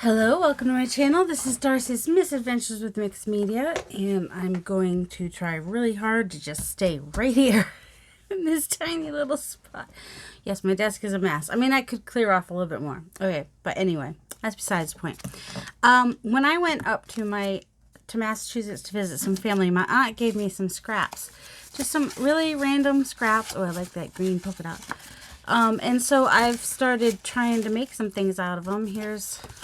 Hello, welcome to my channel. This is Darcy's Misadventures with Mixed Media, and I'm going to try really hard to just stay right here in this tiny little spot. Yes, my desk is a mess. I mean, I could clear off a little bit more. Okay, but anyway, that's besides the point. When I went up to Massachusetts to visit some family, my aunt gave me some scraps. Just some really random scraps. Oh, I like that green polka dot. And so I've started trying to make some things out of them.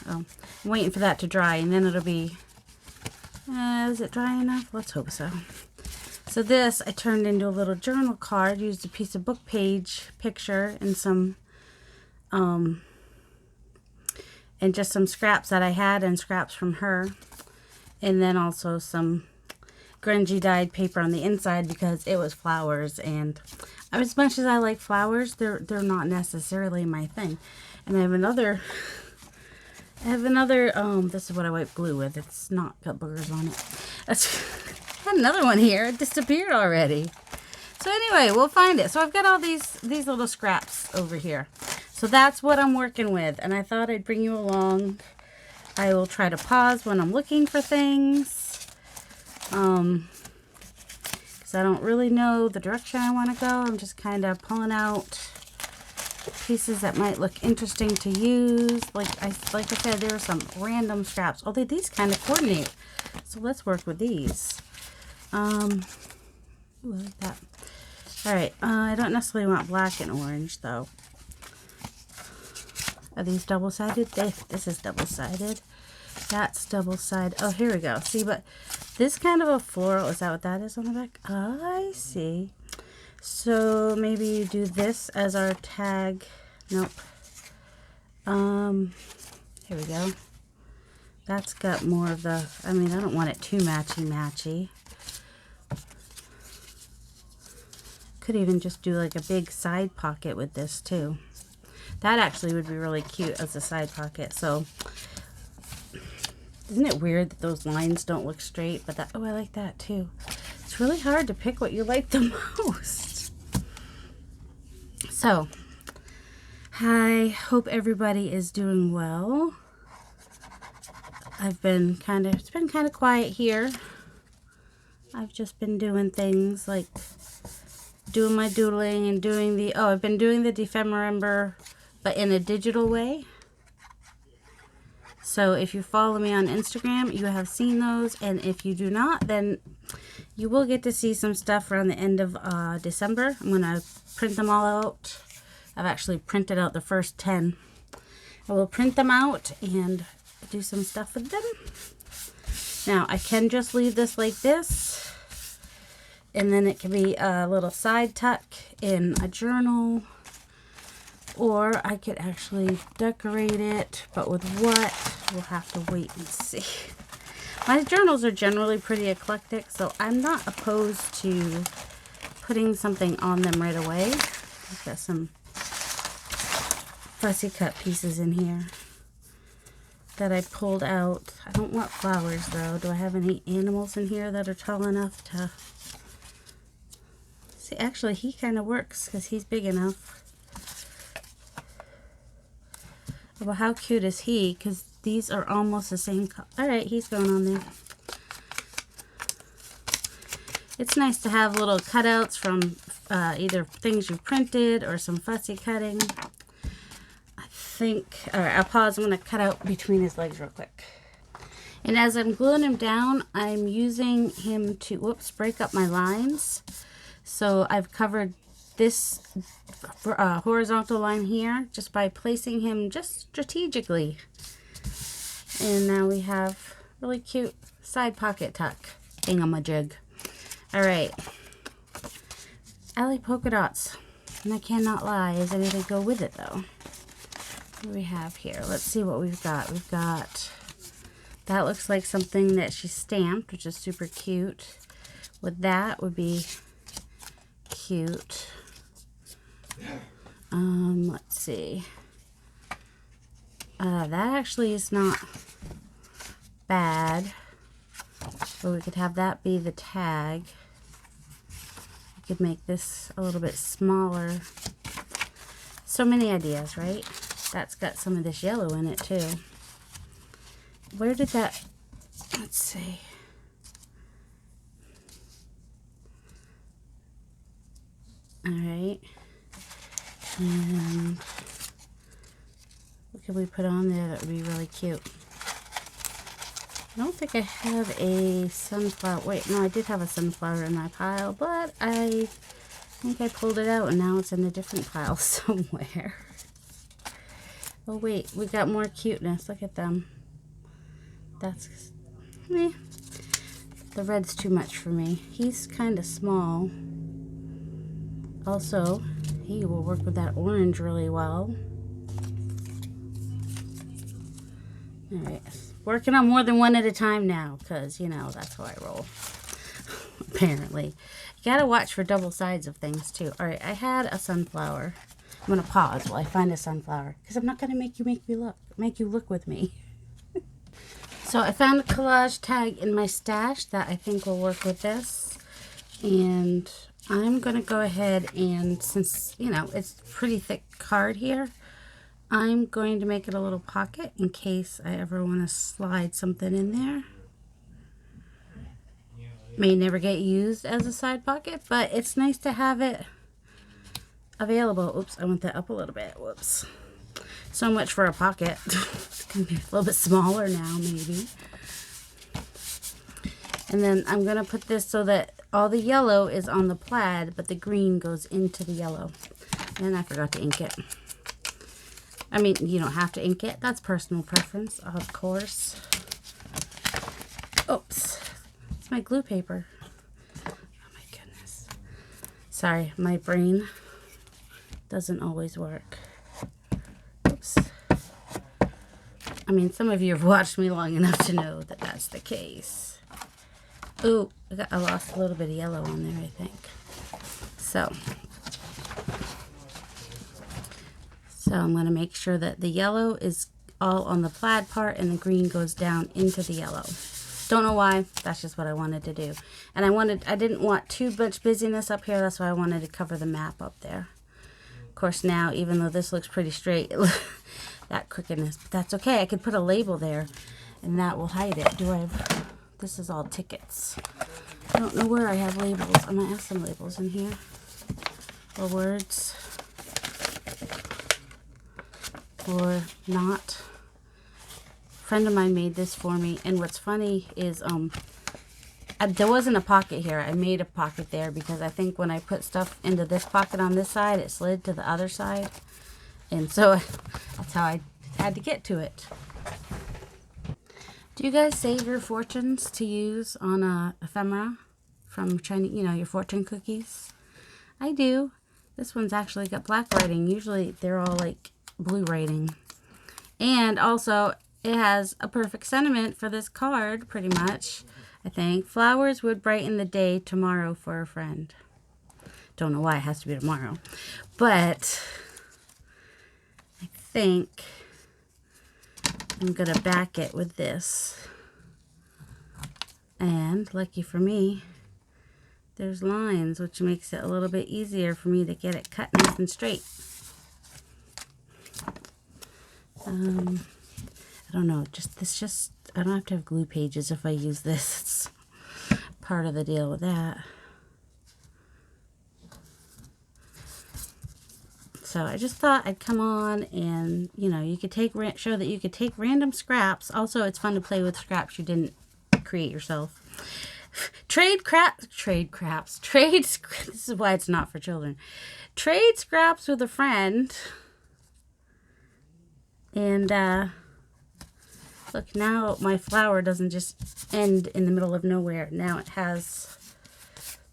I'm waiting for that to dry, and then it'll be, is it dry enough? Let's hope so. So this, I turned into a little journal card, used a piece of book page picture and some, and just some scraps that I had and scraps from her. And then also some grungy dyed paper on the inside because it was flowers, and as much as I like flowers, they're not necessarily my thing. And I have another, this is what I wipe glue with. It's not got boogers on it. I had another one here. It disappeared already. So anyway, we'll find it. So I've got all these little scraps over here. So that's what I'm working with. And I thought I'd bring you along. I will try to pause when I'm looking for things. So I don't really know the direction I want to go. I'm just kind of pulling out pieces that might look interesting to use. Like I said, there are some random scraps. Although these kind of coordinate. So let's work with these. Ooh, I like that. All right. I don't necessarily want black and orange though. Are these double-sided? This is double-sided. That's double-sided. Oh, here we go. See, but this kind of a floral, is that what that is on the back? Oh, I see. So maybe you do this as our tag. Nope. Here we go. That's got more of the, I mean, I don't want it too matchy-matchy. Could even just do like a big side pocket with this too. That actually would be really cute as a side pocket. So isn't it weird that those lines don't look straight? But that, oh, I like that too. It's really hard to pick what you like the most. So, I hope everybody is doing well. It's been kind of quiet here. I've just been doing things like doing my doodling and doing the, I've been doing the Ephemera, but in a digital way. So if you follow me on Instagram, you have seen those. And if you do not, then you will get to see some stuff around the end of December. I'm going to print them all out. I've actually printed out the first 10. I will print them out and do some stuff with them. Now, I can just leave this like this. And then it can be a little side tuck in a journal. Or I could actually decorate it, but with what, we'll have to wait and see. My journals are generally pretty eclectic, so I'm not opposed to putting something on them right away. I've got some fussy cut pieces in here that I pulled out. I don't want flowers though. Do I have any animals in here that are tall enough to... See, actually he kind of works because he's big enough. Well, how cute is he? Because these are almost the same color. Alright, he's going on there. It's nice to have little cutouts from either things you've printed or some fussy cutting. I think... Alright, I'll pause. I'm going to cut out between his legs real quick. And as I'm gluing him down, I'm using him to, break up my lines. So I've covered this horizontal line here just by placing him just strategically. And now we have really cute side pocket tuck thingamajig. Alright. I like polka dots. And I cannot lie. Is anything go with it though? What do we have here? Let's see what we've got. We've got, that looks like something that she stamped, which is super cute. With that would be cute. Let's see. That actually is not bad. So we could have that be the tag. We could make this a little bit smaller. So many ideas, right? That's got some of this yellow in it too. where did that, let's see. All right. And what could we put on there that would be really cute? I don't think I have a sunflower. Wait, no, I did have a sunflower in my pile, but I think I pulled it out and now it's in a different pile somewhere. Oh wait, we got more cuteness. Look at them. That's, the red's too much for me. He's kind of small. Also, he will work with that orange really well. Alright, working on more than one at a time now, because, you know, that's how I roll. Apparently. You gotta watch for double sides of things, too. Alright, I had a sunflower. I'm gonna pause while I find a sunflower, because I'm not gonna make you look with me. So I found a collage tag in my stash that I think will work with this. And I'm gonna go ahead and, since, you know, it's pretty thick card here, I'm going to make it a little pocket in case I ever want to slide something in there. May never get used as a side pocket, but it's nice to have it available. Oops, I went that up a little bit. Whoops. So much for a pocket. It's going to be a little bit smaller now, maybe. And then I'm going to put this so that all the yellow is on the plaid, but the green goes into the yellow. And I forgot to ink it. I mean, you don't have to ink it. That's personal preference, of course. Oops. It's my glue paper. Oh my goodness. Sorry, my brain doesn't always work. Oops. I mean, some of you have watched me long enough to know that that's the case. Ooh, I lost a little bit of yellow on there, I think. So I'm going to make sure that the yellow is all on the plaid part and the green goes down into the yellow. Don't know why. That's just what I wanted to do. And I didn't want too much busyness up here. That's why I wanted to cover the map up there. Of course, now, even though this looks pretty straight, that crookedness, but that's okay. I could put a label there and that will hide it. This is all tickets. I don't know where I have labels. I might have some labels in here. Or words. Or not. A friend of mine made this for me, and what's funny is there wasn't a pocket here. I made a pocket there because I think when I put stuff into this pocket on this side, it slid to the other side, and so that's how I had to get to it. Do you guys save your fortunes to use on ephemera from Chinese, you know, your fortune cookies? I do. This one's actually got black writing. Usually they're all like blue writing. And also it has a perfect sentiment for this card, pretty much. I think flowers would brighten the day tomorrow for a friend. Don't know why it has to be tomorrow, but I think I'm gonna back it with this. And lucky for me, there's lines, which makes it a little bit easier for me to get it cut nice and straight. I don't know, I don't have to have glue pages if I use this. It's part of the deal with that. So I just thought I'd come on and, you know, you could show that you could take random scraps. Also, it's fun to play with scraps you didn't create yourself. This is why it's not for children. Trade scraps with a friend. And, look, now my flower doesn't just end in the middle of nowhere. Now it has,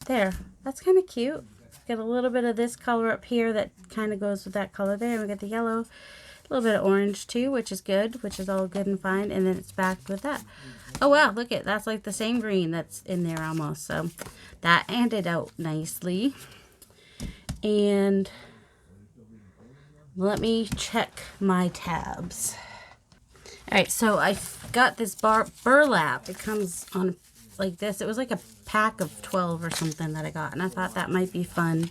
there. That's kind of cute. Get a little bit of this color up here that kind of goes with that color there. And we get the yellow, a little bit of orange too, which is good, which is all good and fine. And then it's backed with that. Oh wow, look at that's like the same green that's in there almost. So that ended out nicely. And let me check my tabs. All right, so I got this burlap. It comes on like this. It was like a pack of 12 or something that I got, and I thought that might be fun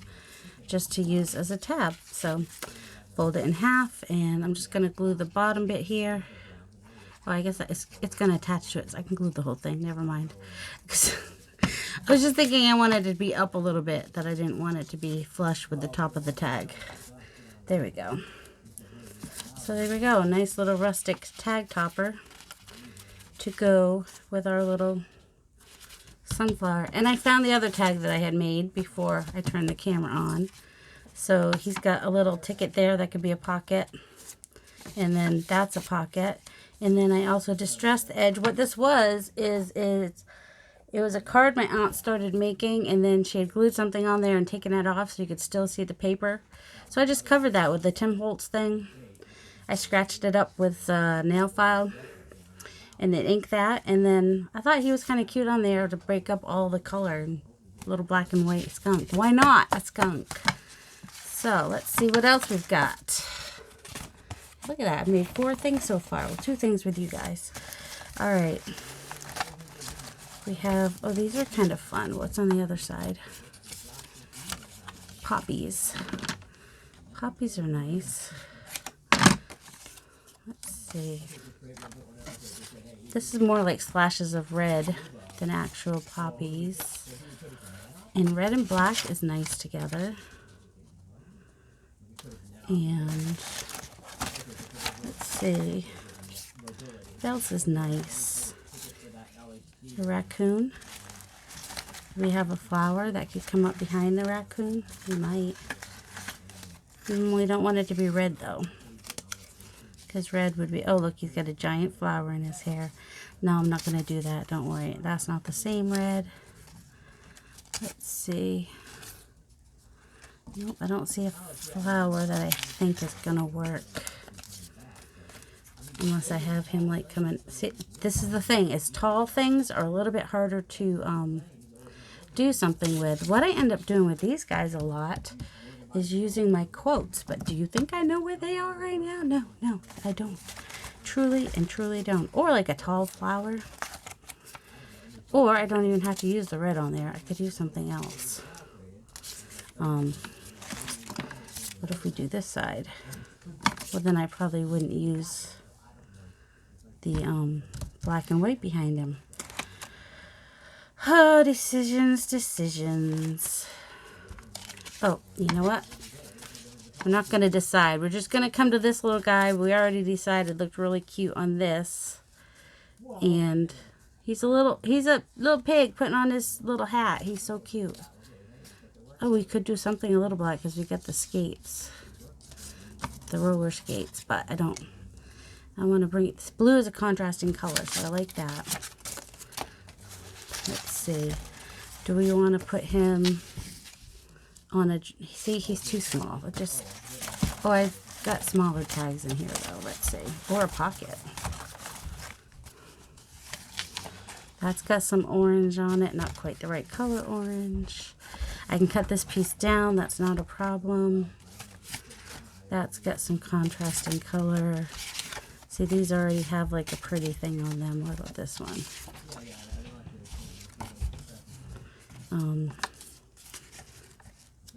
just to use as a tab. So fold it in half, and I'm just gonna glue the bottom bit here. Oh, I guess it's going to attach to it, so I can glue the whole thing. Never mind. I was just thinking I wanted it to be up a little bit, that I didn't want it to be flush with the top of the tag. There we go. So there we go. Nice little rustic tag topper to go with our little sunflower. And I found the other tag that I had made before I turned the camera on. So he's got a little ticket there that could be a pocket. And then that's a pocket. And then I also distressed the edge. What this was is it was a card my aunt started making, and then she had glued something on there and taken it off so you could still see the paper. So I just covered that with the Tim Holtz thing. I scratched it up with nail file and then inked that. And then I thought he was kind of cute on there to break up all the color. And little black and white skunk. Why not a skunk? So let's see what else we've got. Look at that. I've made 4 things so far. Well, 2 things with you guys. All right. We have, oh, these are kind of fun. What's on the other side? Poppies. Poppies are nice. Let's see. This is more like splashes of red than actual poppies. And red and black is nice together. And let's see. What else is nice? A raccoon. We have a flower that could come up behind the raccoon. We might. We don't want it to be red though, because red would be, oh look, he's got a giant flower in his hair. No, I'm not going to do that. Don't worry. That's not the same red. Let's see. Nope, I don't see a flower that I think is going to work. Unless I have him like come in. See, this is the thing, is tall things are a little bit harder to do something with. What I end up doing with these guys a lot is using my quotes. But do you think I know where they are right now? No, I don't. Truly and truly don't. Or like a tall flower. Or I don't even have to use the red on there. I could use something else. What if we do this side? Well, then I probably wouldn't use the black and white behind him. Oh, decisions. Oh, you know what? I'm not going to decide. We're just going to come to this little guy. We already decided looked really cute on this. And he's a little pig putting on his little hat. He's so cute. Oh, we could do something a little black because we got the skates. The roller skates, but I don't. I want to bring it. This blue is a contrasting color, so I like that. Let's see. Do we want to put him on a... See, he's too small. But just... Oh, I've got smaller tags in here, though. Let's see. Or a pocket. That's got some orange on it. Not quite the right color orange. I can cut this piece down. That's not a problem. That's got some contrasting color. See, these already have like a pretty thing on them. What about this one?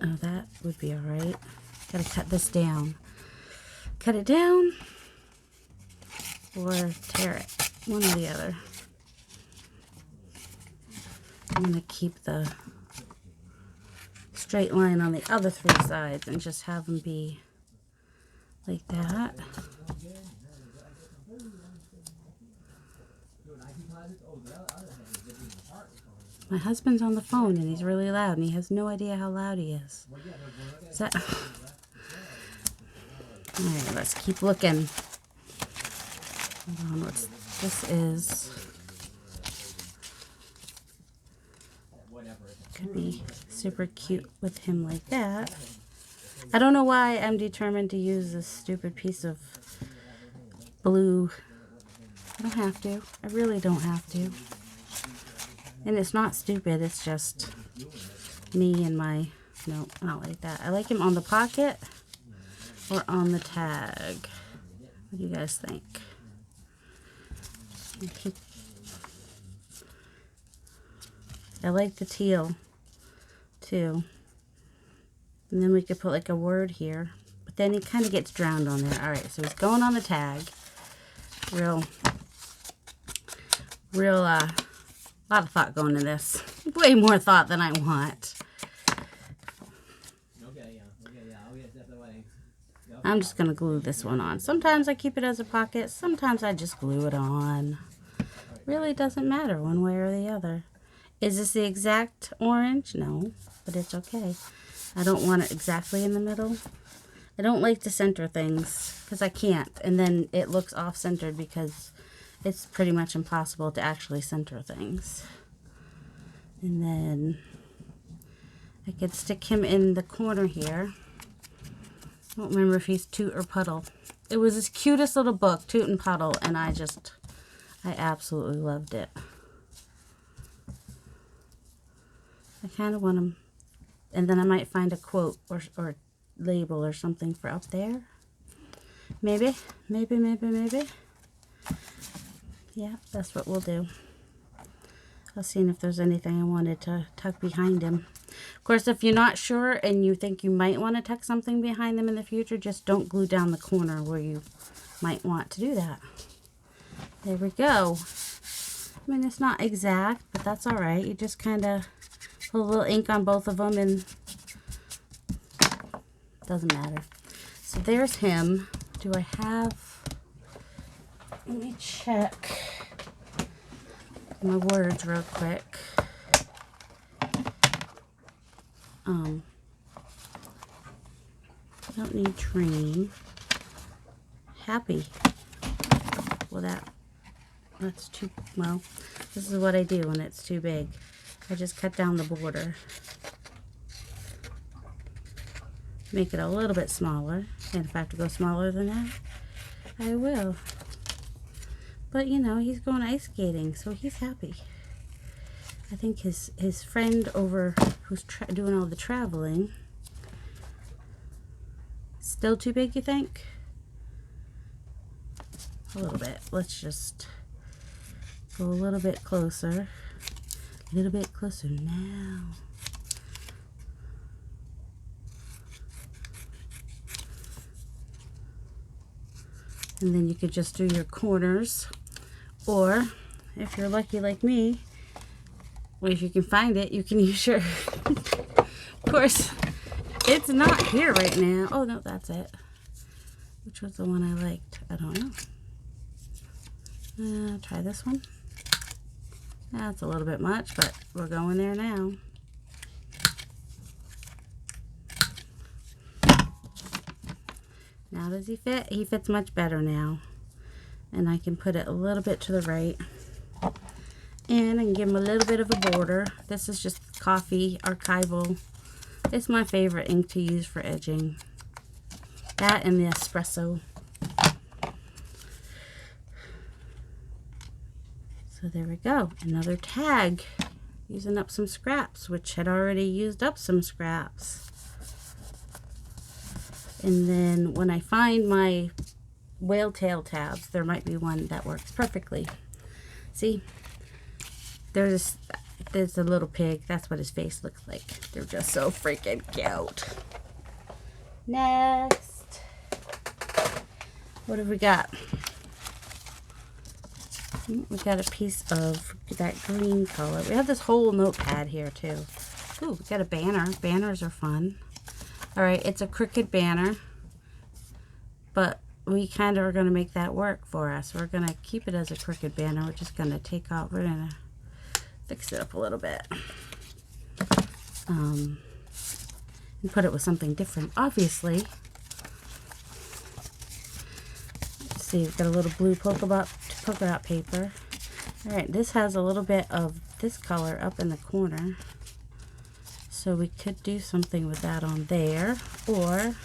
Oh, that would be alright. Gotta cut this down. Cut it down or tear it. One or the other. I'm gonna keep the straight line on the other 3 sides and just have them be like that. My husband's on the phone and he's really loud and he has no idea how loud he is. Alright, let's keep looking. Hold on, this is... Could be super cute with him like that. I don't know why I'm determined to use this stupid piece of blue. I don't have to. I really don't have to. And it's not stupid. It's just me and my... No, I don't like that. I like him on the pocket or on the tag. What do you guys think? I like the teal too. And then we could put like a word here. But then he kind of gets drowned on there. Alright, so he's going on the tag. Real real, lot of thought going into this. Way more thought than I want. I'm just going to glue this one on. Sometimes I keep it as a pocket. Sometimes I just glue it on. Really doesn't matter one way or the other. Is this the exact orange? No, but it's okay. I don't want it exactly in the middle. I don't like to center things because I can't. And then it looks off-centered because it's pretty much impossible to actually center things. And then I could stick him in the corner here. I don't remember if he's Toot or Puddle. It was his cutest little book, Toot and Puddle, and I absolutely loved it. I kind of want him, and then I might find a quote or label or something for up there. Maybe. Yeah, that's what we'll do. I'll see if there's anything I wanted to tuck behind him. Of course, if you're not sure and you think you might want to tuck something behind them in the future, just don't glue down the corner where you might want to do that. There we go. I mean, it's not exact, but that's all right. You just kind of put a little ink on both of them and doesn't matter. So there's him. Do I have, let me check my words real quick. Don't need dream. Happy. Well, that's too, well, this is what I do when it's too big. I just cut down the border. Make it a little bit smaller. And if I have to go smaller than that, I will. But, you know, he's going ice skating, so he's happy. I think his friend over who's doing all the traveling, still too big, you think? A little bit. Let's just go a little bit closer. A little bit closer now. And then you could just do your corners. Or, if you're lucky like me, well, if you can find it, you can use your... Of course, it's not here right now. Oh, no, that's it. Which was the one I liked? I don't know. Try this one. That's a little bit much, but we're going there now. Now does he fit? He fits much better now. And I can put it a little bit to the right. And I can give him a little bit of a border. This is just coffee, archival. It's my favorite ink to use for edging. That and the espresso. So there we go. Another tag. Using up some scraps, which had already used up some scraps. And then when I find my whale tail tabs, there might be one that works perfectly. See? There's a little pig. That's what his face looks like. They're just so freaking cute. Next. What have we got? We got a piece of that green color. We have this whole notepad here too. Ooh, we got a banner. Banners are fun. Alright, it's a crooked banner. But we kind of are going to make that work for us. We're going to keep it as a crooked banner. We're just going to take off. We're going to fix it up a little bit. And put it with something different, obviously. Let's see, we've got a little blue polka dot paper. Alright, this has a little bit of this color up in the corner. So we could do something with that on there. Or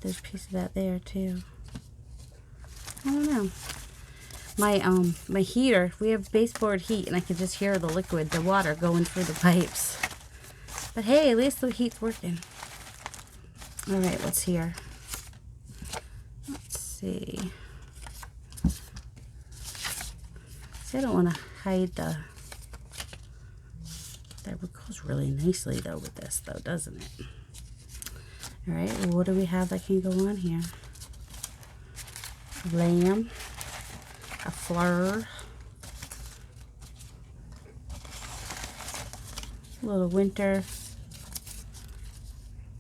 there's a piece of that there too. I don't know. My heater, we have baseboard heat and I can just hear the liquid, the water going through the pipes. But hey, at least the heat's working. Alright, what's here? Let's see. See, I don't want to hide the... That goes really nicely though with this though, doesn't it? Alright, well, what do we have that can go on here? A lamb. A fleur. Little winter.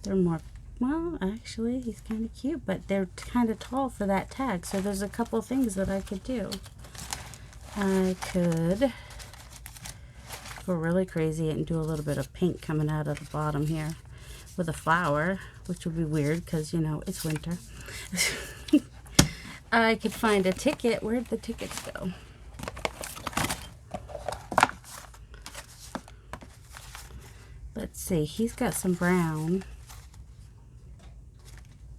They're more, well, actually, he's kind of cute, but they're kind of tall for that tag. So there's a couple things that I could do. I could go really crazy and do a little bit of pink coming out of the bottom here with a flower, which would be weird because, you know, it's winter. I could find a ticket. Where'd the tickets go? Let's see. He's got some brown.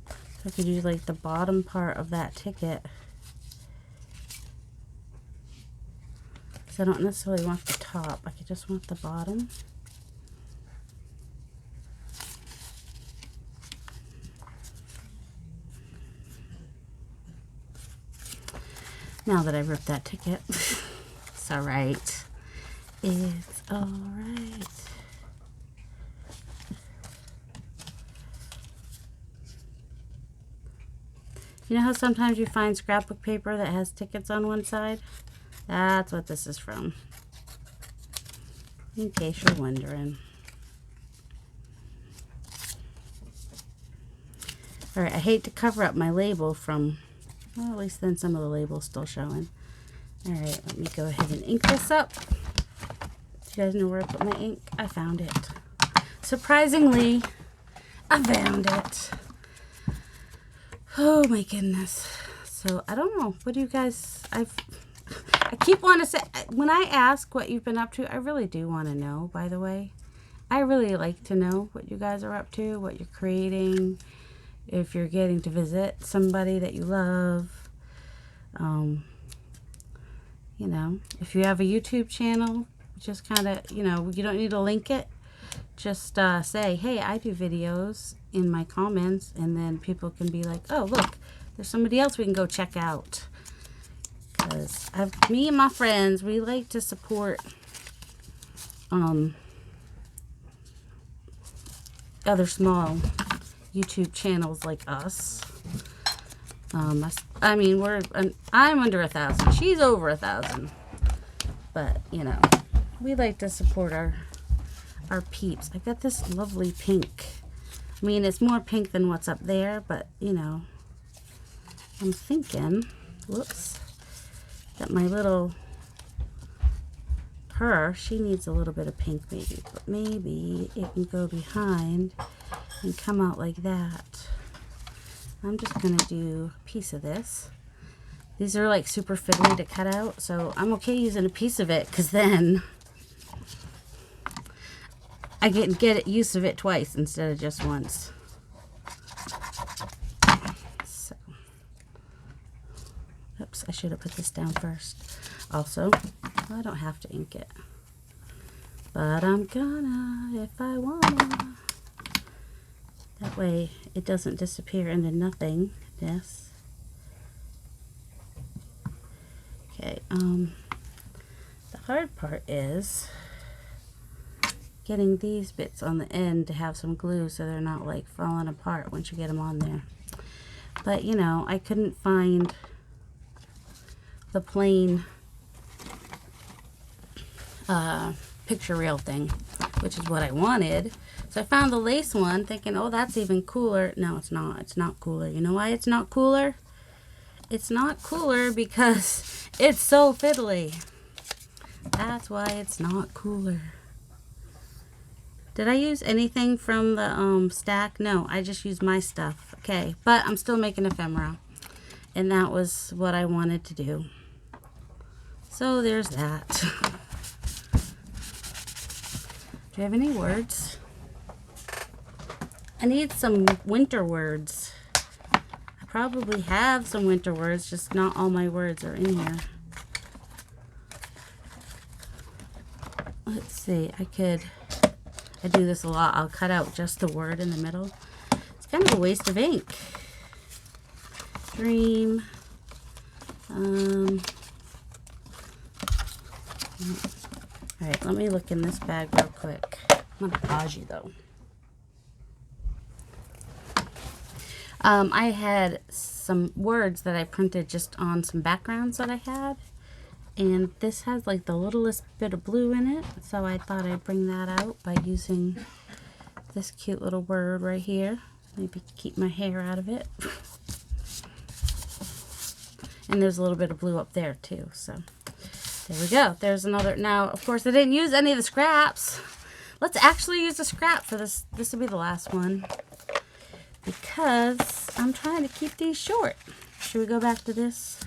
So I could use like the bottom part of that ticket. Because I don't necessarily want the top. I could just want the bottom. Now that I ripped that ticket, it's alright. It's alright. You know how sometimes you find scrapbook paper that has tickets on one side? That's what this is from. In case you're wondering. Alright, I hate to cover up my label from, well, at least then some of the label's still showing. Alright, let me go ahead and ink this up. Do you guys know where I put my ink? I found it. Surprisingly, I found it. Oh my goodness. So, I don't know. What do you guys, I keep wanting to say, when I ask what you've been up to, I really do want to know, by the way. I really like to know what you guys are up to, what you're creating, if you're getting to visit somebody that you love. You know, if you have a YouTube channel, just kind of, you know, you don't need to link it. Just say, hey, I do videos in my comments, and then people can be like, oh, look, there's somebody else we can go check out. Because me and my friends, we like to support other small YouTube channels like us. I mean, I'm under 1,000. She's over 1,000. But, you know, we like to support our peeps. I got this lovely pink. I mean, it's more pink than what's up there, but, you know, I'm thinking, whoops, that my little, she needs a little bit of pink maybe, but maybe it can go behind and come out like that. I'm just going to do a piece of this. These are like super fiddly to cut out, so I'm okay using a piece of it, because then I get use of it twice instead of just once. So, oops, I should have put this down first. Also, I don't have to ink it, but I'm gonna if I wanna. That way it doesn't disappear into nothingness. Okay, the hard part is getting these bits on the end to have some glue so they're not like falling apart once you get them on there. But you know, I couldn't find the plain picture reel thing, which is what I wanted. So I found the lace one thinking, oh, that's even cooler. No, it's not. It's not cooler. You know why it's not cooler? It's not cooler because it's so fiddly. That's why it's not cooler. Did I use anything from the stack? No, I just used my stuff. Okay, but I'm still making ephemera. And that was what I wanted to do. So there's that. Do you have any words? I need some winter words. I probably have some winter words, just not all my words are in here. Let's see, I do this a lot. I'll cut out just the word in the middle. It's kind of a waste of ink. Dream. Alright, let me look in this bag real quick. I'm going to pause you though. I had some words that I printed just on some backgrounds that I had. And this has like the littlest bit of blue in it, so I thought I'd bring that out by using this cute little bird right here. Maybe keep my hair out of it. And there's a little bit of blue up there too, so there we go. There's another. Now, of course, I didn't use any of the scraps. Let's actually use a scrap for this. This will be the last one because I'm trying to keep these short. Should we go back to this?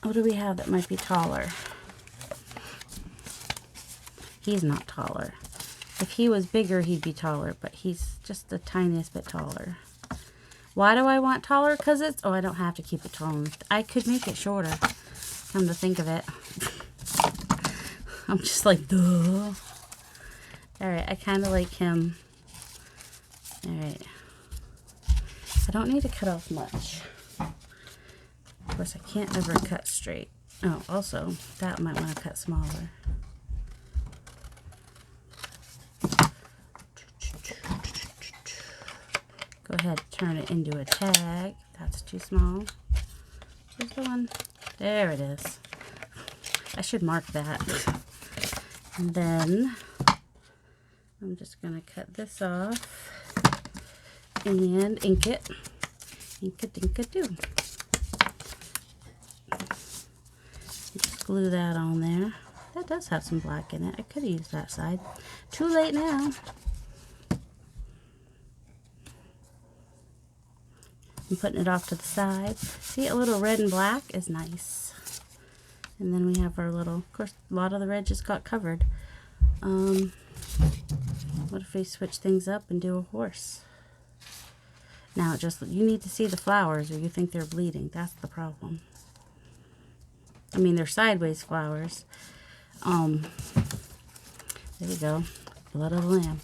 What do we have that might be taller? He's not taller. If he was bigger, he'd be taller, but he's just the tiniest bit taller. Why do I want taller? Because it's... Oh, I don't have to keep it tall. I could make it shorter. Come to think of it. I'm just like, duh. Alright, I kind of like him. Alright. I don't need to cut off much. Of course, I can't ever cut straight. Oh, also, that might want to cut smaller. Go ahead, turn it into a tag. That's too small. Where's the one? There it is. I should mark that. And then I'm just going to cut this off and ink it. Ink it, ink it, do. Just glue that on there. That does have some black in it. I could have used that side. Too late now. I'm putting it off to the side. See, a little red and black is nice. And then we have our little, of course, a lot of the red just got covered. What if we switch things up and do a horse? Now, just, you need to see the flowers or you think they're bleeding. That's the problem. I mean, they're sideways flowers. There we go. Blood of the lamb.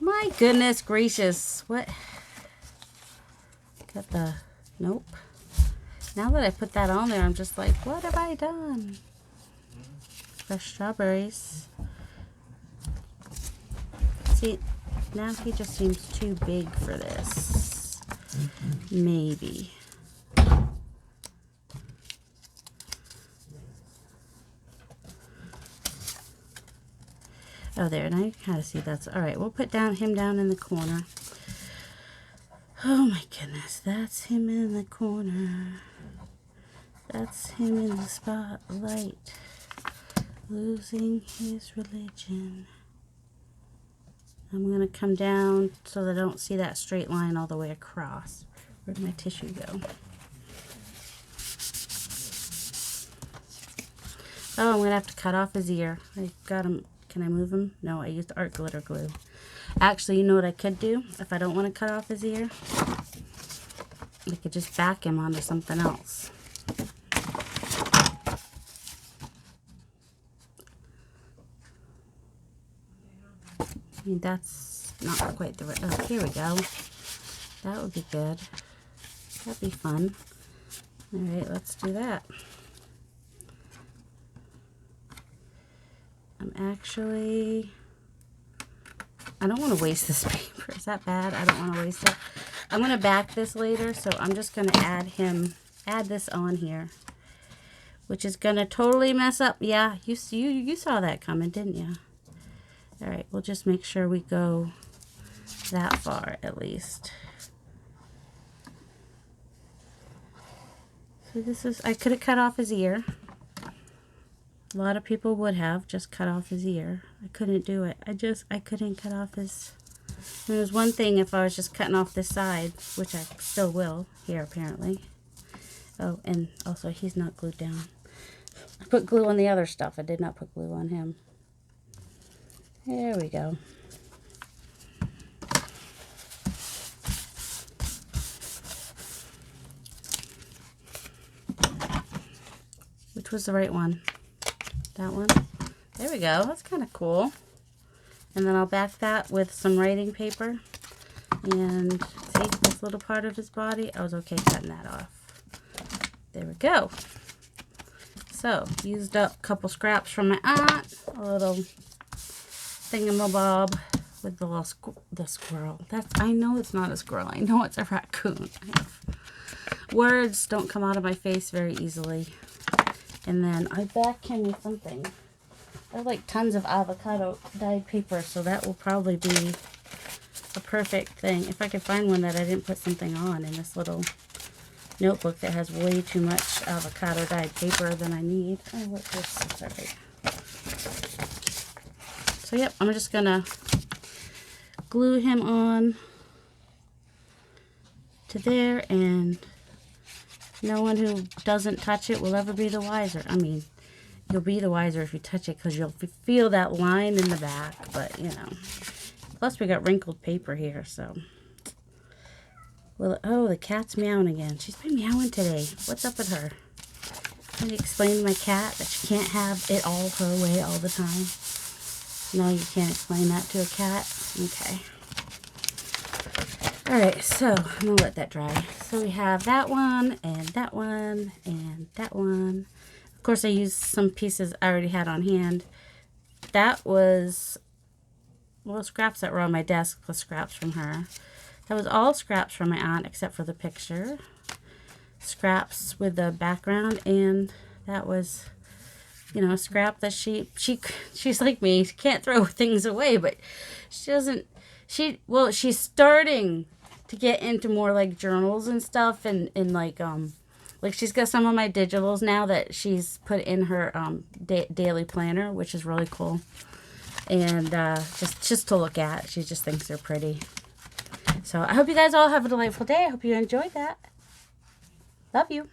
My goodness gracious. What? Got the... Nope. Now that I put that on there, I'm just like, what have I done? Fresh strawberries. See, now he just seems too big for this. Maybe. Oh, there. Now you can kind of see that's... All right, we'll put him down in the corner. Oh, my goodness. That's him in the corner. That's him in the spotlight. Losing his religion. I'm going to come down so that I don't see that straight line all the way across. Where'd my tissue go? Oh, I'm going to have to cut off his ear. I got him... Can I move him? No, I used art glitter glue. Actually, you know what I could do? If I don't want to cut off his ear, I could just back him onto something else. I mean, that's not quite the right... Oh, here we go. That would be good. That'd be fun. All right, let's do that. I don't want to waste this paper. Is that bad? I don't want to waste it. I'm going to back this later, so I'm just going to add this on here, which is going to totally mess up. Yeah, you saw that coming, didn't you? All right, we'll just make sure we go that far at least. So this is, I could have cut off his ear. A lot of people would have just cut off his ear. I couldn't do it. I couldn't cut off his... And there's one thing if I was just cutting off this side, which I still will here apparently. Oh, and also he's not glued down. I put glue on the other stuff. I did not put glue on him. There we go. Which was the right one? That one. There we go. That's kind of cool. And then I'll back that with some writing paper. And see this little part of his body? I was okay cutting that off. There we go. So, used up a couple scraps from my aunt. A little thingamabob with the little the squirrel. I know it's not a squirrel. I know it's a raccoon. I have words don't come out of my face very easily. And then I back him with something. I have like tons of avocado dyed paper, so that will probably be a perfect thing. If I could find one that I didn't put something on in this little notebook that has way too much avocado dyed paper than I need. Oh, look, this is alright. So yep, I'm just gonna glue him on to there, and no one who doesn't touch it will ever be the wiser. I mean, you'll be the wiser if you touch it, because you'll feel that line in the back, but you know. Plus we got wrinkled paper here, so. Well, oh, the cat's meowing again. She's been meowing today. What's up with her? Can you explain to my cat that she can't have it all her way all the time? No, you can't explain that to a cat? Okay. Alright, so I'm going to let that dry. So we have that one, and that one, and that one. Of course, I used some pieces I already had on hand. That was, well, scraps that were on my desk plus scraps from her. That was all scraps from my aunt except for the picture. Scraps with the background, and that was, you know, a scrap that she's like me. She can't throw things away, but she doesn't, she's starting to get into more like journals and stuff, and like she's got some of my digitals now that she's put in her daily planner, which is really cool. And just to look at, she just thinks they're pretty. So I hope you guys all have a delightful day. I hope you enjoyed that. Love you.